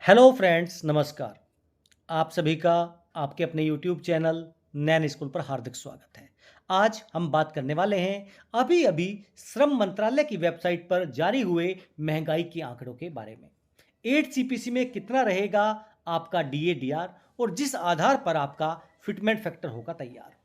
Hello friends, नमस्कार। आप सभी का आपके अपने यूट्यूब चैनल नैन स्कूल पर हार्दिक स्वागत है। आज हम बात करने वाले हैं अभी-अभी श्रम मंत्रालय की वेबसाइट पर जारी हुए महंगाई के आंकड़ों के बारे में। 8 सीपीसी में कितना रहेगा आपका डीए-डीआर और जिस आधार पर आपका फिटमेंट फैक्टर होगा तैयार।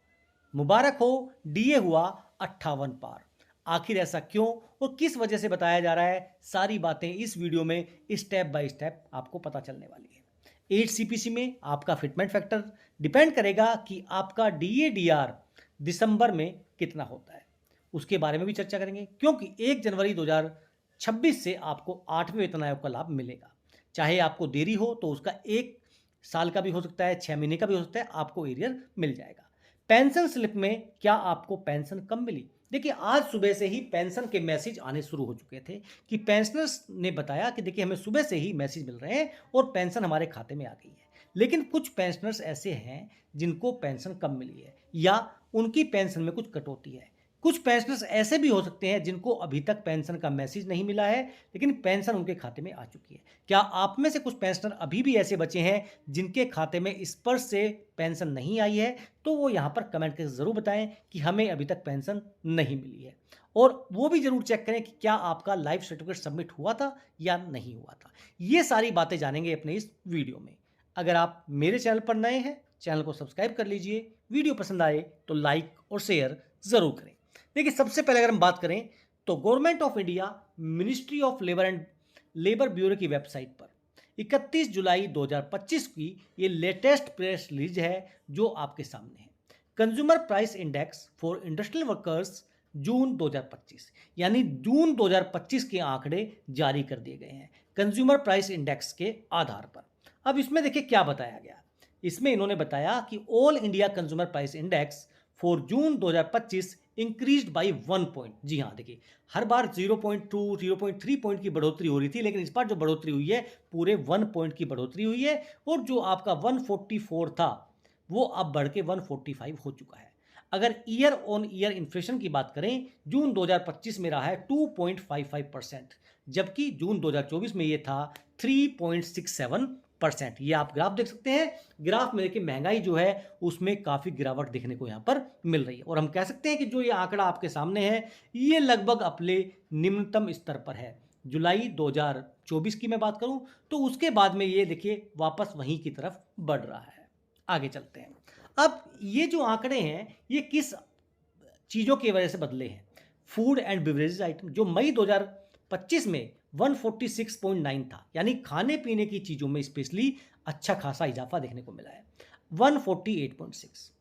मुबारक हो, डीए हुआ 58 पार। आखिर ऐसा क्यों और किस वजह से बताया जा रहा है, सारी बातें इस वीडियो में स्टेप बाय स्टेप आपको पता चलने वाली है। 8 सीपीसी में आपका फिटमेंट फैक्टर डिपेंड करेगा कि आपका डीए डीआर दिसंबर में कितना होता है। उसके बारे में भी चर्चा करेंगे क्योंकि 1 जनवरी 2026 से आपको 8वें वेतन आयोग का लाभ मिलेगा। चाहे आपको देरी हो तो उसका 1 साल का भी हो सकता है, 6 महीने का भी हो सकता है, आपको एरियर मिल जाएगा। पेंशन स्लिप में क्या आपको पेंशन कम मिली? देखिए, आज सुबह से ही पेंशन के मैसेज आने शुरू हो चुके थे कि पेंशनर्स ने बताया कि देखिए हमें सुबह से ही मैसेज मिल रहे हैं और पेंशन हमारे खाते में आ गई है। लेकिन कुछ पेंशनर्स ऐसे हैं जिनको पेंशन कम मिली है या उनकी पेंशन में कुछ कटौती है। कुछ पेंशनर्स ऐसे भी हो सकते हैं जिनको अभी तक पेंशन का मैसेज नहीं मिला है, लेकिन पेंशन उनके खाते में आ चुकी है। क्या आप में से कुछ पेंशनर अभी भी ऐसे बचे हैं जिनके खाते में स्पर्श से पेंशन नहीं आई है? तो वो यहाँ पर कमेंट करके ज़रूर बताएं कि हमें अभी तक पेंशन नहीं मिली है। और वो भी ज़रूर चेक करें कि क्या आपका लाइफ सर्टिफिकेट सबमिट हुआ था या नहीं हुआ था। ये सारी बातें जानेंगे अपने इस वीडियो में। अगर आप मेरे चैनल पर नए हैं, चैनल को सब्सक्राइब कर लीजिए। वीडियो पसंद आए तो लाइक और शेयर ज़रूर करें। देखिए, सबसे पहले अगर हम बात करें तो government of India ministry of labour and labour bureau की वेबसाइट पर 31 जुलाई 2025 की ये लेटेस्ट प्रेस रिलीज है जो आपके सामने है। Consumer price index for industrial workers June 2025, यानी जून 2025 के आंकड़े जारी कर दिए गए हैं कंज्यूमर प्राइस इंडेक्स के आधार पर। अब इसमें देखिए क्या बताया गया। इसमें इन्होंने बताया कि all India consumer price index for June 2025 increased by 1 point. जी हाँ, देखिए हर बार 0.2 0.3 पॉइंट की बढ़ोतरी हो रही थी, लेकिन इस बार जो बढ़ोतरी हुई है पूरे 1 पॉइंट की बढ़ोतरी हुई है और जो आपका 144 था वो अब बढ़ के 145 हो चुका है। अगर ईयर ऑन ईयर इन्फ्लेशन की बात करें, जून 2025 में रहा है 2.55%, जबकि जून 2024 में ये था 3.67%। ये आप ग्राफ देख सकते हैं। ग्राफ में देखिए महंगाई जो है उसमें काफ़ी गिरावट देखने को यहाँ पर मिल रही है और हम कह सकते हैं कि जो ये आंकड़ा आपके सामने है ये लगभग अपने निम्नतम स्तर पर है। जुलाई 2024 की मैं बात करूं तो उसके बाद में ये देखिए वापस वहीं की तरफ बढ़ रहा है। आगे चलते हैं। अब ये जो आंकड़े हैं ये किस चीज़ों की वजह से बदले हैं? फूड एंड बेवरेजेस आइटम जो मई 2025 में 146.9 था, यानी खाने पीने की चीज़ों में स्पेशली अच्छा खासा इजाफा देखने को मिला है 148.6।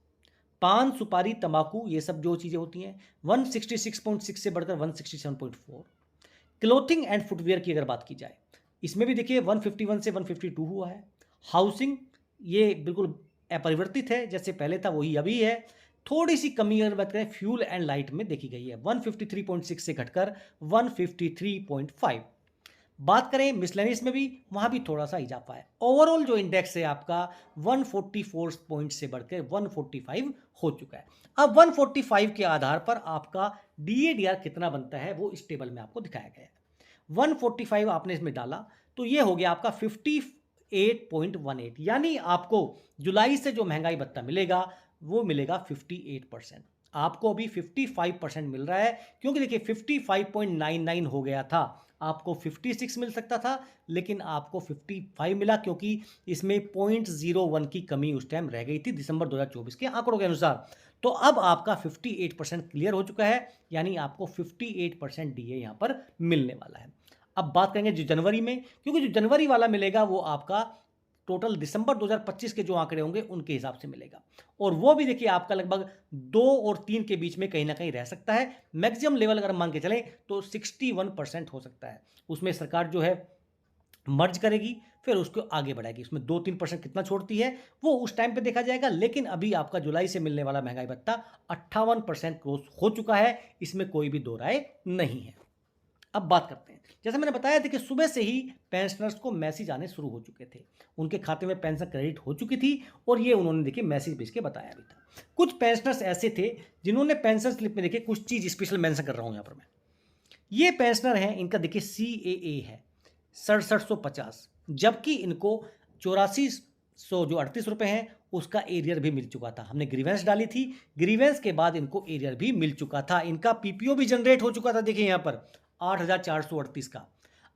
पान, सुपारी, तंबाकू, ये सब जो चीज़ें होती हैं 166.6 से बढ़कर 167.4। क्लोथिंग एंड फुटवियर की अगर बात की जाए, इसमें भी देखिए 151 से 152 हुआ है। हाउसिंग ये बिल्कुल अपरिवर्तित है, जैसे पहले था वही अभी है। थोड़ी सी कमी अगर बात करें फ्यूल एंड लाइट में देखी गई है 153.6 से घटकर 153.5। बात करें मिसलेनियस में भी, वहाँ भी थोड़ा सा इजाफा है। ओवरऑल जो इंडेक्स है आपका 144 पॉइंट से बढ़कर 145 हो चुका है। अब 145 के आधार पर आपका डीएडीआर कितना बनता है वो इस टेबल में आपको दिखाया गया है। 145 आपने इसमें डाला तो ये हो गया आपका 58.18, यानी आपको जुलाई से जो महंगाई भत्ता मिलेगा वो मिलेगा 58%। आपको अभी 55% मिल रहा है क्योंकि देखिए 55.99 हो गया था, आपको 56 मिल सकता था लेकिन आपको 55 मिला क्योंकि इसमें 0.01 की कमी उस टाइम रह गई थी दिसंबर 2024 के आंकड़ों के अनुसार। तो अब आपका 58% क्लियर हो चुका है, यानी आपको 58% डीए यहाँ पर मिलने वाला है। अब बात करेंगे जो जनवरी में, क्योंकि जो जनवरी वाला मिलेगा वो आपका टोटल दिसंबर 2025 के जो आंकड़े होंगे उनके हिसाब से मिलेगा और वो भी देखिए आपका लगभग 2 और 3 के बीच में कहीं ना कहीं रह सकता है। मैक्सिमम लेवल अगर मान के चलें तो 61% हो सकता है। उसमें सरकार जो है मर्ज करेगी फिर उसको आगे बढ़ाएगी, उसमें 2-3% कितना छोड़ती है वो उस टाइम पे देखा जाएगा। लेकिन अभी आपका जुलाई से मिलने वाला महंगाई भत्ता 58% क्रॉस हो चुका है, इसमें कोई भी दो राय नहीं है। अब बात करते हैं, जैसे मैंने बताया था कि सुबह से ही पेंशनर्स को मैसेज आने शुरू हो चुके थे, उनके खाते में पेंशन क्रेडिट हो चुकी थी और ये उन्होंने देखिए मैसेज भेज के बताया भी था। कुछ पेंशनर्स ऐसे थे जिन्होंने पेंशन स्लिप में देखिए कुछ चीज़ स्पेशल मेंशन कर रहा हूँ यहाँ पर मैं। ये पेंशनर हैं, इनका देखिए CAA है, 6750, जबकि इनको 8400 जो 38 रुपये हैं उसका एरियर भी मिल चुका था। हमने ग्रीवेंस डाली थी, ग्रीवेंस के बाद इनको एरियर भी मिल चुका था। इनका पीपीओ भी जनरेट हो चुका था, देखिए यहाँ पर 8438 का।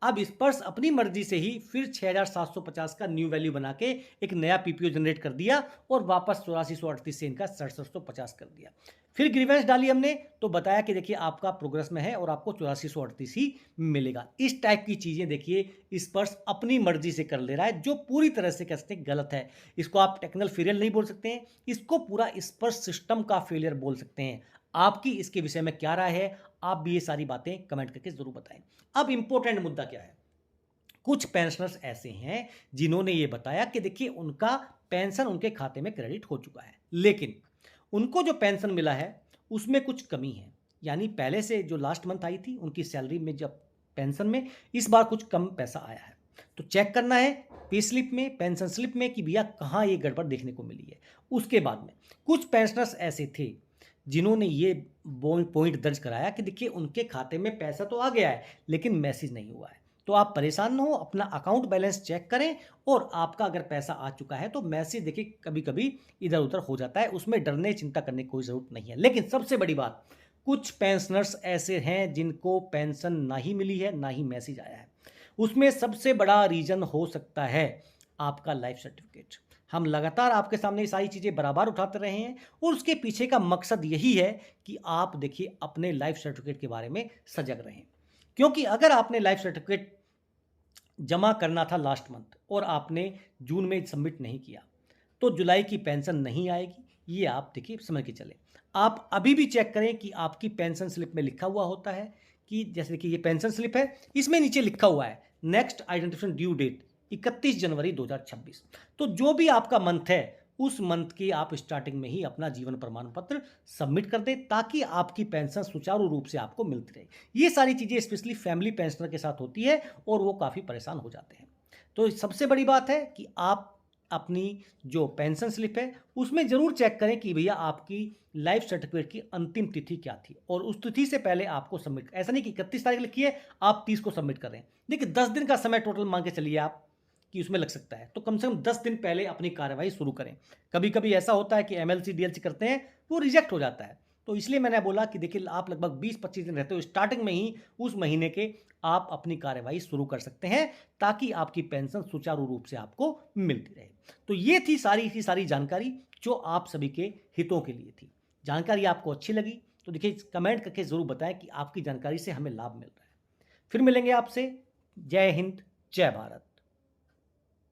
अब स्पर्श अपनी मर्जी से ही फिर 6750 का न्यू वैल्यू बना के एक नया पीपीओ जनरेट कर दिया और वापस 8438 से इनका 6750 कर दिया। फिर ग्रीवेंस डाली हमने तो बताया कि देखिए आपका प्रोग्रेस में है और आपको 8438 ही मिलेगा। इस टाइप की चीज़ें देखिए स्पर्श अपनी मर्जी से कर ले रहा है, जो पूरी तरह से कह सकते हैं गलत है। इसको आप टेक्निकल फेलियर नहीं बोल सकते हैं, इसको पूरा स्पर्श सिस्टम का फेलियर बोल सकते हैं। आपकी इसके विषय में क्या राय है, आप भी ये सारी बातें कमेंट करके जरूर बताएं। अब इंपॉर्टेंट मुद्दा क्या है, कुछ पेंशनर्स ऐसे हैं जिन्होंने ये बताया कि देखिए उनका पेंशन उनके खाते में क्रेडिट हो चुका है, लेकिन उनको जो पेंशन मिला है उसमें कुछ कमी है। यानी पहले से जो लास्ट मंथ आई थी उनकी सैलरी में, जब पेंशन में इस बार कुछ कम पैसा आया है, तो चेक करना है पे स्लिप में, पेंशन स्लिप में कि भैया कहाँ ये गड़बड़ देखने को मिली है। उसके बाद में कुछ पेंशनर्स ऐसे थे जिन्होंने ये पॉइंट दर्ज कराया कि देखिए उनके खाते में पैसा तो आ गया है लेकिन मैसेज नहीं हुआ है। तो आप परेशान न हो, अपना अकाउंट बैलेंस चेक करें और आपका अगर पैसा आ चुका है तो मैसेज देखिए कभी कभी इधर उधर हो जाता है, उसमें डरने चिंता करने की कोई ज़रूरत नहीं है। लेकिन सबसे बड़ी बात, कुछ पेंशनर्स ऐसे हैं जिनको पेंशन ना ही मिली है ना ही मैसेज आया है। उसमें सबसे बड़ा रीज़न हो सकता है आपका लाइफ सर्टिफिकेट। हम लगातार आपके सामने ये सारी चीज़ें बराबर उठाते रहे हैं और उसके पीछे का मकसद यही है कि आप देखिए अपने लाइफ सर्टिफिकेट के बारे में सजग रहें। क्योंकि अगर आपने लाइफ सर्टिफिकेट जमा करना था लास्ट मंथ और आपने जून में सबमिट नहीं किया तो जुलाई की पेंशन नहीं आएगी, ये आप देखिए समझ के चलें। आप अभी भी चेक करें कि आपकी पेंशन स्लिप में लिखा हुआ होता है कि जैसे देखिए ये पेंशन स्लिप है, इसमें नीचे लिखा हुआ है नेक्स्ट आइडेंटिफिकेशन ड्यू डेट 31 जनवरी 2026। तो जो भी आपका मंथ है उस मंथ की आप स्टार्टिंग में ही अपना जीवन प्रमाण पत्र सबमिट कर दें ताकि आपकी पेंशन सुचारू रूप से आपको मिलती रहे। ये सारी चीज़ें स्पेशली फैमिली पेंशनर के साथ होती है और वो काफ़ी परेशान हो जाते हैं। तो सबसे बड़ी बात है कि आप अपनी जो पेंशन स्लिप है उसमें ज़रूर चेक करें कि भैया आपकी लाइफ सर्टिफिकेट की अंतिम तिथि क्या थी और उस तिथि से पहले आपको सबमिट, ऐसा नहीं कि 31 तारीख लिखी है आप 30 को सबमिट करें। देखिए 10 दिन का समय टोटल मान के चलिए आप कि उसमें लग सकता है, तो कम से कम 10 दिन पहले अपनी कार्रवाई शुरू करें। कभी कभी ऐसा होता है कि एमएलसी डीएलसी करते हैं वो रिजेक्ट हो जाता है, तो इसलिए मैंने बोला कि देखिए आप लगभग 20-25 दिन रहते हो, स्टार्टिंग में ही उस महीने के आप अपनी कार्रवाई शुरू कर सकते हैं ताकि आपकी पेंशन सुचारू रूप से आपको मिलती रहे। तो ये थी सारी की सारी जानकारी जो आप सभी के हितों के लिए थी। जानकारी आपको अच्छी लगी तो देखिए कमेंट करके ज़रूर बताएं कि आपकी जानकारी से हमें लाभ मिल रहा है। फिर मिलेंगे आपसे। जय हिंद, जय भारत।